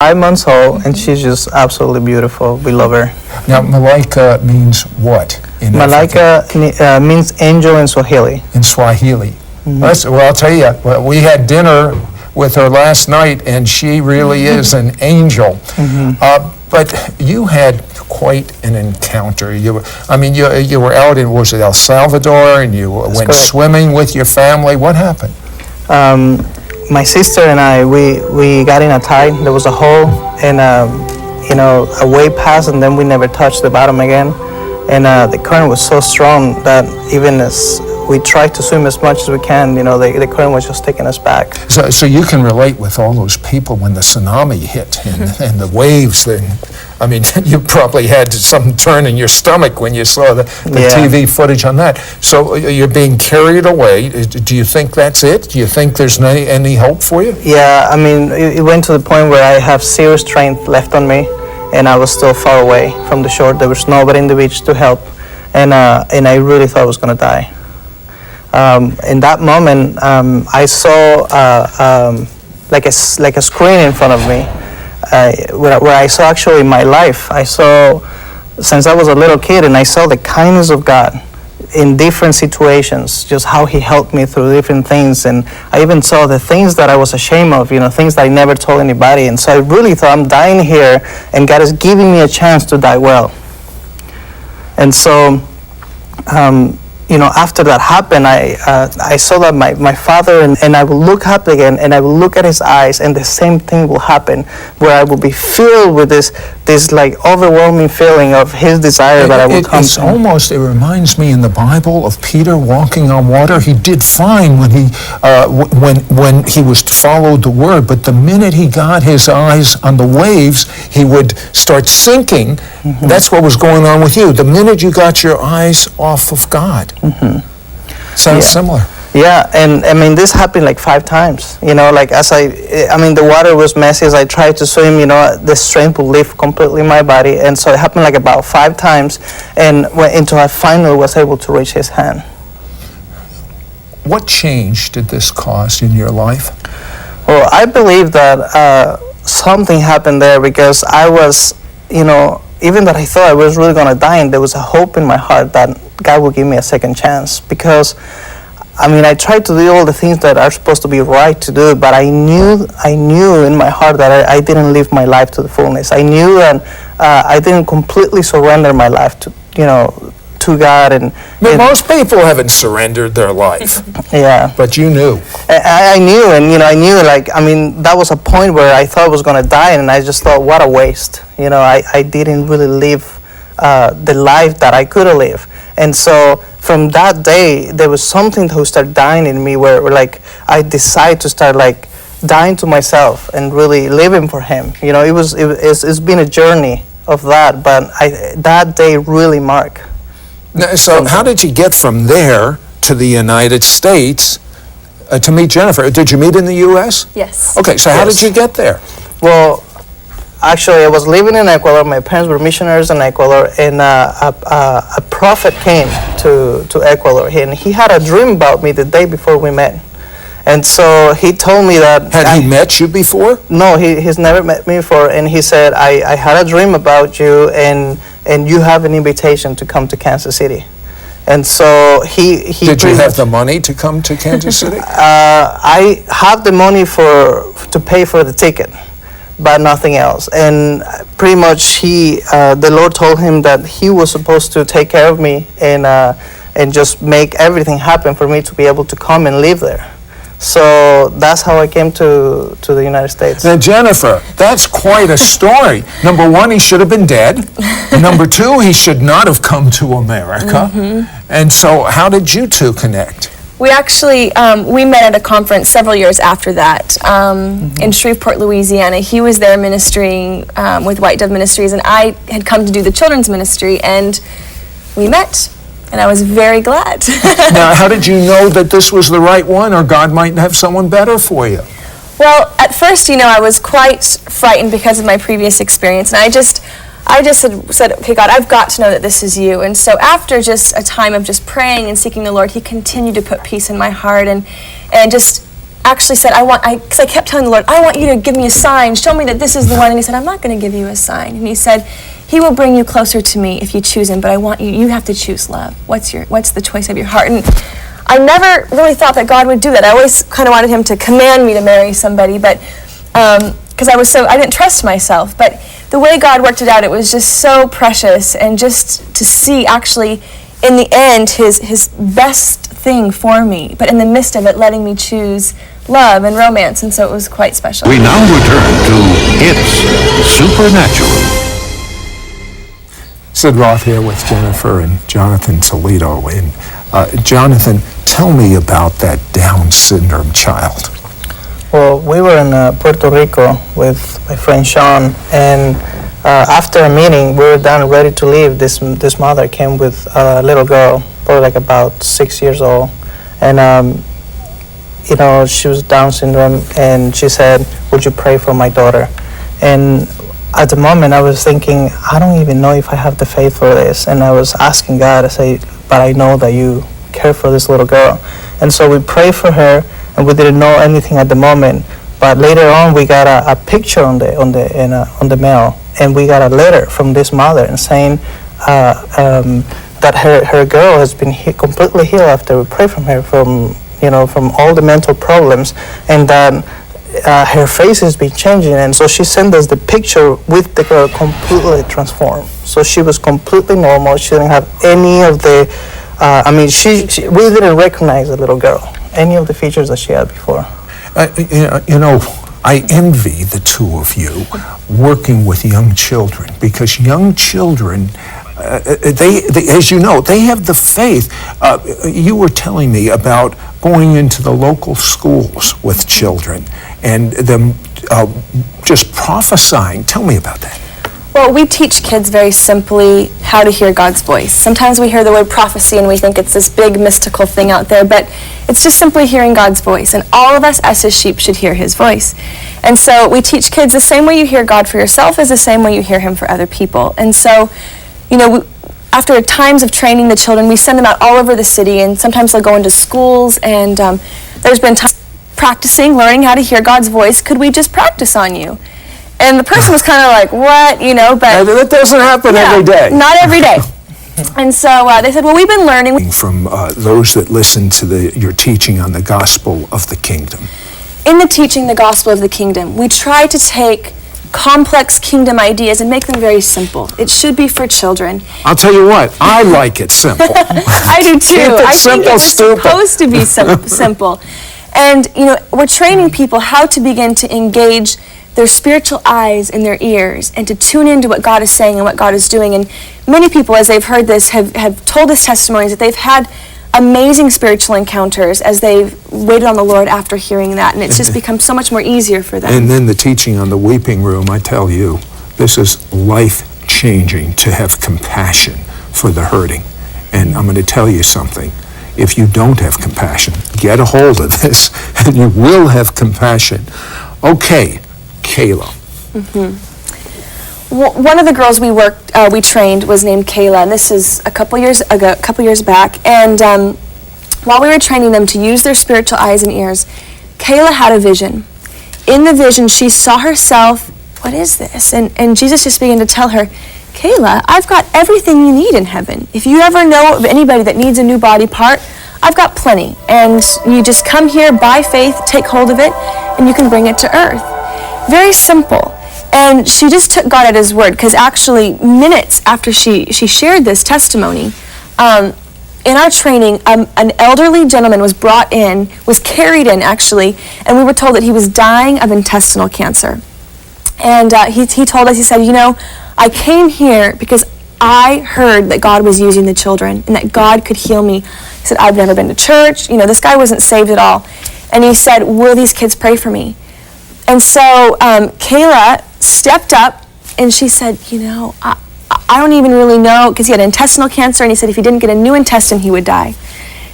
5 months old, and she's just absolutely beautiful. We love her. Now, Malaika means what in Malaika means angel in Swahili. In Swahili. Well, I'll tell you, we had dinner with her last night, and she really is an angel. But you had quite an encounter. You were out in, was it El Salvador, and you went swimming with your family. What happened? My sister and I, we got in a tide. There was a hole, and a wave passed, and then we never touched the bottom again. And the current was so strong that even as we tried to swim as much as we can, the current was just taking us back. So you can relate with all those people when the tsunami hit and the waves. You probably had some turn in your stomach when you saw the TV footage on that. So you're being carried away. Do you think that's it? Do you think there's any hope for you? Yeah, it went to the point where I have zero strength left on me, and I was still far away from the shore. There was nobody in the beach to help, and I really thought I was going to die. In that moment, I saw like a screen in front of me, where I saw actually my life. I saw, since I was a little kid, and I saw the kindness of God in different situations, just how He helped me through different things. And I even saw the things that I was ashamed of, things that I never told anybody. And so I really thought, I'm dying here, and God is giving me a chance to die well. And so, after that happened, I saw that my father, and I will look up again, and I will look at his eyes, and the same thing will happen, where I will be filled with this like overwhelming feeling of his desire that I will come to. It reminds me in the Bible of Peter walking on water. He did fine when he was followed the word, but the minute he got his eyes on the waves, he would start sinking. That's what was going on with you. The minute you got your eyes off of God. Sounds similar. Yeah, and this happened like 5 times. As the water was messy. As I tried to swim, the strength would leave completely my body, and so it happened like about 5 times, and until I finally was able to reach His hand. What change did this cause in your life? Well, I believe that something happened there, because I was, even that I thought I was really going to die, and there was a hope in my heart that God will give me a second chance. Because, I tried to do all the things that are supposed to be right to do, but I knew in my heart that I didn't live my life to the fullness. I knew that I didn't completely surrender my life to God. But most people haven't surrendered their life. Yeah. But you knew. I knew, and I knew, that was a point where I thought I was going to die, and I just thought, what a waste. I didn't really live the life that I could have lived. And so from that day, there was something that started dying in me, where I decided to start dying to myself and really living for Him. It's been a journey of that, but that day really marked. So how did you get from there to the United States to meet Jennifer? Did you meet in the U.S.? Yes. Okay, so how did you get there? Well, actually, I was living in Ecuador. My parents were missionaries in Ecuador, and a prophet came to Ecuador, and he had a dream about me the day before we met. And so he told me that... Had he met you before? No, he's never met me before, and he said, I had a dream about you, and you have an invitation to come to Kansas City. And so he Did you have the money to come to Kansas City? I have the money to pay for the ticket, but nothing else. And pretty much the Lord told him that He was supposed to take care of me and just make everything happen for me to be able to come and live there. So that's how I came to the United States. Now, Jennifer, that's quite a story. Number one, he should have been dead. Number two, he should not have come to America. And so how did you two connect? We actually, we met at a conference several years after that in Shreveport, Louisiana. He was there ministering with White Dove Ministries, and I had come to do the children's ministry, and we met. And I was very glad. Now, how did you know that this was the right one, or God might have someone better for you? Well, at first, I was quite frightened because of my previous experience, and I just said, okay, God, I've got to know that this is you. And so after just a time of just praying and seeking the Lord, He continued to put peace in my heart and just actually said, because I kept telling the Lord, I want you to give me a sign, show me that this is the one. And he said, I'm not going to give you a sign. And he said, he will bring you closer to me if you choose him, but I want you have to choose love. What's the choice of your heart? And I never really thought that God would do that. I always kind of wanted him to command me to marry somebody, but because I didn't trust myself. But the way God worked it out, it was just so precious, and just to see actually in the end his best thing for me, but in the midst of it letting me choose love and romance, and so it was quite special. We now return to It's Supernatural. Sid Roth here with Jennifer and Jonathan Toledo. And Jonathan, tell me about that Down syndrome child. Well, we were in Puerto Rico with my friend Sean, and after a meeting, we were done, ready to leave. This mother came with a little girl, probably like about 6 years old, and she was Down syndrome, and she said, "Would you pray for my daughter?" And at the moment, I was thinking, I don't even know if I have the faith for this, and I was asking God, I say, "But I know that you care for this little girl," and so we prayed for her. And we didn't know anything at the moment, but later on we got a picture on the mail, and we got a letter from this mother and saying that her girl has been completely healed after we prayed from her from all the mental problems, and that her face has been changing. And so she sent us the picture with the girl completely transformed. So she was completely normal. She didn't have any of the. We didn't recognize the little girl, any of the features that she had before. I envy the two of you working with young children, because young children, they as you know, they have the faith. You were telling me about going into the local schools with children and them just prophesying. Tell me about that. Well, we teach kids very simply how to hear God's voice. Sometimes we hear the word prophecy and we think it's this big mystical thing out there, but it's just simply hearing God's voice. And all of us as his sheep should hear his voice. And so we teach kids the same way you hear God for yourself is the same way you hear him for other people. And so, after times of training the children, we send them out all over the city, and sometimes they'll go into schools, and there's been times practicing, learning how to hear God's voice. Could we just practice on you? And the person was kind of like, what, but... That doesn't happen every day. Not every day. And so they said, well, we've been learning... From those that listen to your teaching on the gospel of the kingdom. In the teaching, the gospel of the kingdom, we try to take complex kingdom ideas and make them very simple. It should be for children. I'll tell you what, I like it simple. I do too. Keep it I simple, think it's stupid. supposed to be simple. And, we're training people how to begin to engage their spiritual eyes and their ears, and to tune into what God is saying and what God is doing. And many people, as they've heard this, have told us testimonies that they've had amazing spiritual encounters as they've waited on the Lord after hearing that, and it's just become so much more easier for them. And then the teaching on the weeping room, I tell you, this is life-changing to have compassion for the hurting. And I'm going to tell you something. If you don't have compassion, get a hold of this, and you will have compassion. Okay. Kayla. Mm-hmm. One of the girls we trained was named Kayla, and this is a couple years back. And while we were training them to use their spiritual eyes and ears, Kayla had a vision. In the vision, she saw herself. What is this? And Jesus just began to tell her, Kayla, I've got everything you need in heaven. If you ever know of anybody that needs a new body part, I've got plenty. And you just come here by faith, take hold of it, and you can bring it to earth. Very simple. And she just took God at his word, because actually minutes after she shared this testimony, in our training, an elderly gentleman was carried in actually, and we were told that he was dying of intestinal cancer. And he told us, he said, I came here because I heard that God was using the children and that God could heal me. He said, I've never been to church. This guy wasn't saved at all. And he said, will these kids pray for me? And so Kayla stepped up and she said, I don't even really know, because he had intestinal cancer, and he said if he didn't get a new intestine, he would die.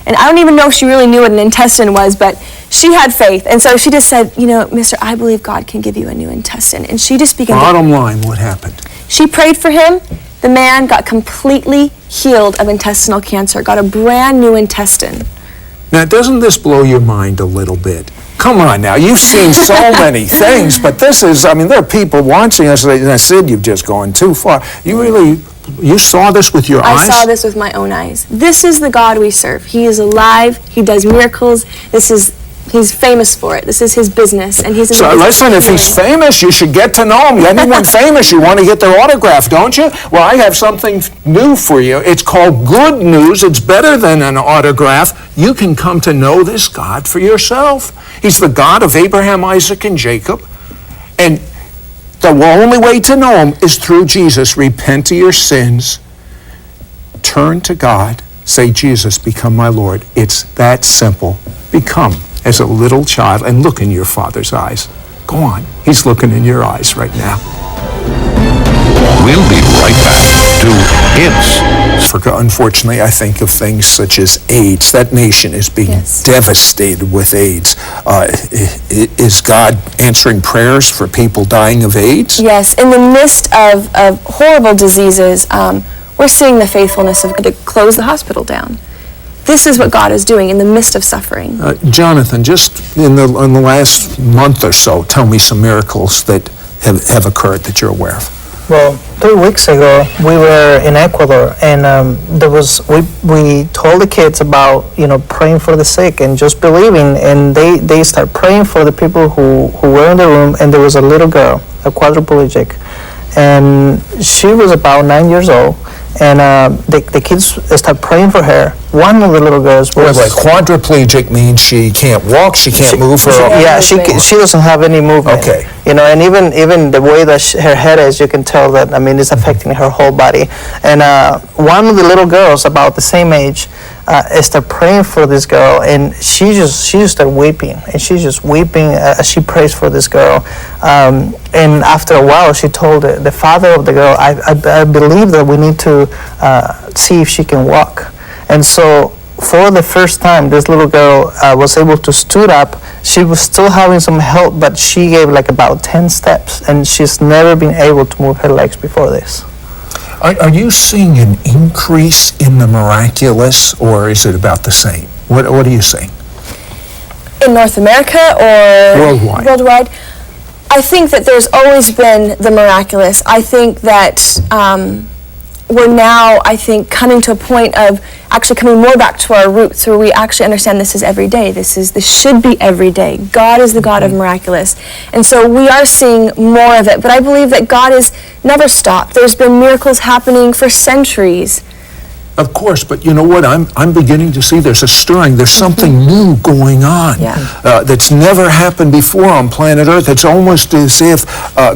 And I don't even know if she really knew what an intestine was, but she had faith. And so she just said, mister, I believe God can give you a new intestine. And she just began Bottom line, what happened? She prayed for him. The man got completely healed of intestinal cancer, got a brand new intestine. Now, doesn't this blow your mind a little bit? Come on now, you've seen so many things, but this is, I mean, there are people watching us, and Sid, you've just gone too far. You saw this with your eyes? I saw this with my own eyes. This is the God we serve. He is alive. He does miracles. He's famous for it. This is his business, and he's. So listen, if he's famous, you should get to know him. Anyone famous, you want to get their autograph, don't you? Well, I have something new for you. It's called good news. It's better than an autograph. You can come to know this God for yourself. He's the God of Abraham, Isaac, and Jacob, and the only way to know him is through Jesus. Repent of your sins, turn to God, say, Jesus, become my Lord. It's that simple. Become as a little child and look in your Father's eyes. Go on. He's looking in your eyes right now. We'll be right back to It's. Unfortunately, I think of things such as AIDS. That nation is being devastated with AIDS. Is God answering prayers for people dying of AIDS? Yes. In the midst of horrible diseases, we're seeing the faithfulness of God to close the hospital down. This is what God is doing in the midst of suffering. Jonathan, just in the last month or so, tell me some miracles that have occurred that you're aware of. Well, 3 weeks ago, we were in Ecuador, and we told the kids about, praying for the sick and just believing, and they start praying for the people who were in the room, and there was a little girl, a quadriplegic, and she was about 9 years old, and the kids start praying for her. One of the little girls was... Wait, quadriplegic means she can't walk, she can't move her... She doesn't have any movement. Okay. And even the way that her head is, you can tell that, it's affecting her whole body. And one of the little girls, about the same age, started praying for this girl, and she just started weeping, and she's just weeping as she prays for this girl. And after a while, she told the father of the girl, I believe that we need to see if she can walk. And so for the first time, this little girl was able to stood up. She was still having some help, but she gave about 10 steps, and she's never been able to move her legs before this. Are you seeing an increase in the miraculous, or is it about the same? What are you saying? In North America or worldwide? I think that there's always been the miraculous. I think that we're now, coming to a point of actually coming more back to our roots, where we actually understand this is every day. This should be every day. God is the God of miraculous. And so we are seeing more of it. But I believe that God has never stopped. There's been miracles happening for centuries. Of course, but you know what? I'm beginning to see there's a stirring. There's something new going on that's never happened before on planet Earth. It's almost as if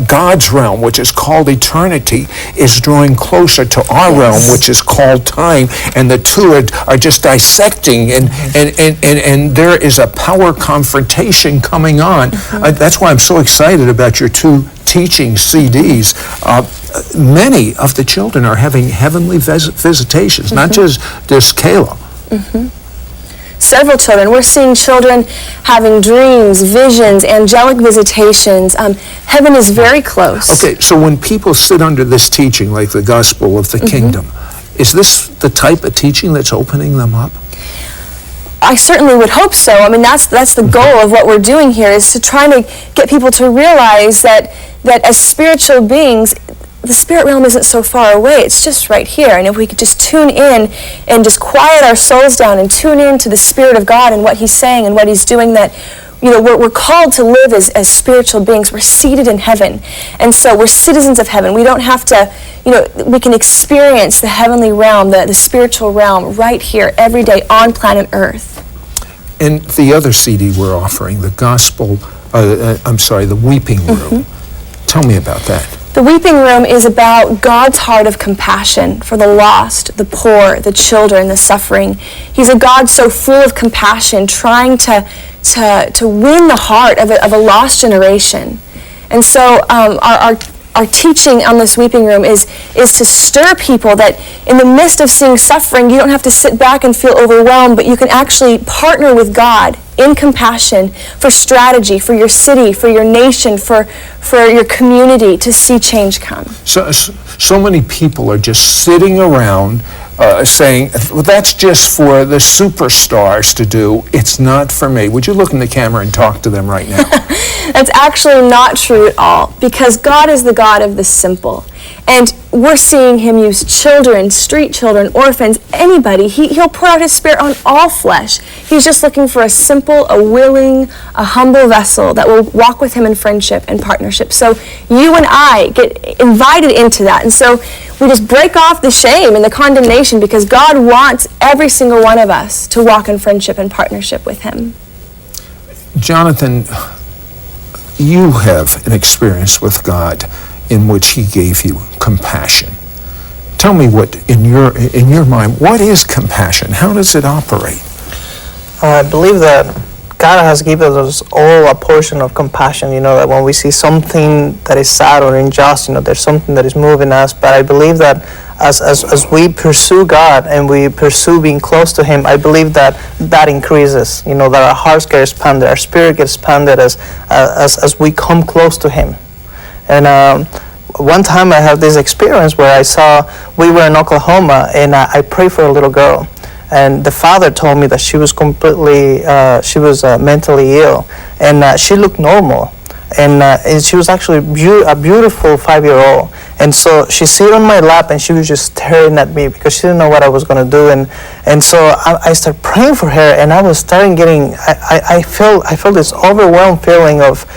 God's realm, which is called eternity, is drawing closer to our realm, which is called time, and the two are just dissecting, and there is a power confrontation coming on. That's why I'm so excited about your 2 teaching CDs. Many of the children are having heavenly visitations, not just Kayla. Several children. We're seeing children having dreams, visions, angelic visitations. Heaven is very close. Okay, so when people sit under this teaching, like the gospel of the kingdom, is this the type of teaching that's opening them up? I certainly would hope so. That's the goal of what we're doing here, is to try to get people to realize that as spiritual beings, the spirit realm isn't so far away. It's just right here. And if we could just tune in and just quiet our souls down and tune in to the Spirit of God and what He's saying and what He's doing, that we're called to live as spiritual beings. We're seated in heaven. And so we're citizens of heaven. We don't have to, we can experience the heavenly realm, the spiritual realm right here every day on planet Earth. And the other CD we're offering, the Weeping Room. Tell me about that. The Weeping Room is about God's heart of compassion for the lost, the poor, the children, the suffering. He's a God so full of compassion, trying to win the heart of a lost generation. And so our teaching on this Weeping Room is to stir people that in the midst of seeing suffering, you don't have to sit back and feel overwhelmed, but you can actually partner with God in compassion for strategy, for your city, for your nation, for your community, to see change come. So many people are just sitting around saying, well, that's just for the superstars to do. It's not for me. Would you look in the camera and talk to them right now? That's actually not true at all, because God is the God of the simple. And we're seeing him use children, street children, orphans, anybody. He'll pour out his Spirit on all flesh. He's just looking for a simple, a willing, a humble vessel that will walk with him in friendship and partnership. So you and I get invited into that. And so we just break off the shame and the condemnation, because God wants every single one of us to walk in friendship and partnership with him. Jonathan, you have an experience with God in which he gave you compassion. Tell me what, in your mind, what is compassion? How does it operate? I believe that God has given us all a portion of compassion, that when we see something that is sad or unjust, there's something that is moving us. But I believe that as we pursue God and we pursue being close to him, I believe that increases, that our hearts get expanded, our spirit gets expanded as we come close to him. And one time I had this experience where we were in Oklahoma, and I prayed for a little girl. And the father told me that she was mentally ill, and she looked normal. And she was actually a beautiful 5-year-old. And so she sat on my lap, and she was just staring at me because she didn't know what I was going to do. And so I started praying for her, and I was starting getting, I felt this overwhelmed feeling of,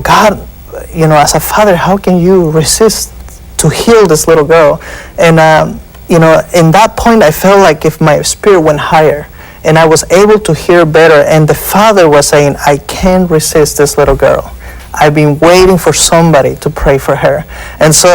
God, as a father, how can you resist to heal this little girl? And, in that point, I felt like if my spirit went higher, and I was able to hear better, and the father was saying, I can't resist this little girl. I've been waiting for somebody to pray for her. And so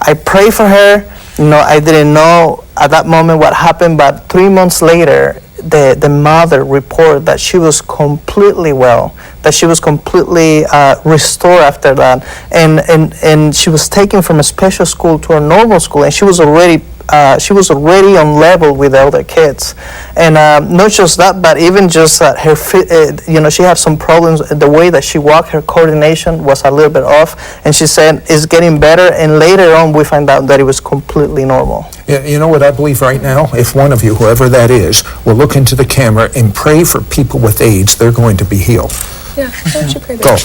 I prayed for her. I didn't know at that moment what happened, but 3 months later, the mother reported that she was completely well, that she was completely restored after that, and she was taken from a special school to a normal school, and she was already on level with the other kids. And not just that, but even just her she had some problems. The way that she walked, her coordination was a little bit off, and she said it's getting better, and later on we find out that it was completely normal. Yeah, you know what I believe right now? If one of you, whoever that is, will look into the camera and pray for people with AIDS, they're going to be healed. Yeah, why don't you pray Go.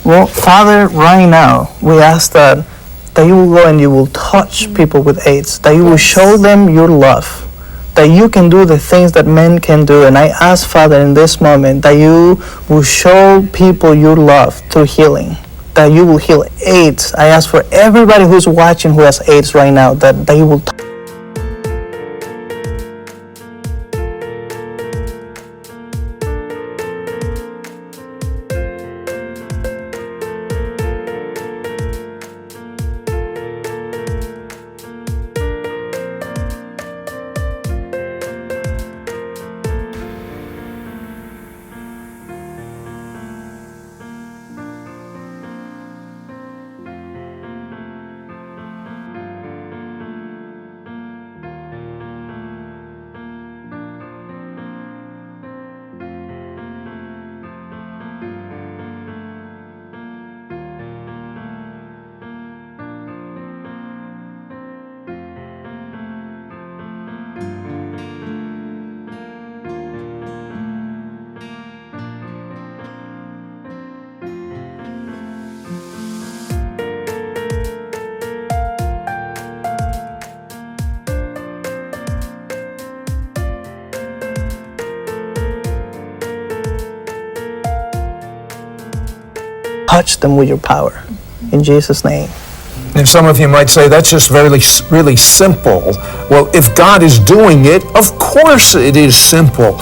Well, Father, right now, we ask that you will go and you will touch people with AIDS, that you will show them your love, that you can do the things that men can do. And I ask, Father, in this moment, that you will show people your love through healing, that you will heal AIDS. I ask for everybody who's watching who has AIDS right now, that you will touch them with your power. In Jesus' name. And some of you might say, that's just really simple. Well, if God is doing it, of course it is simple.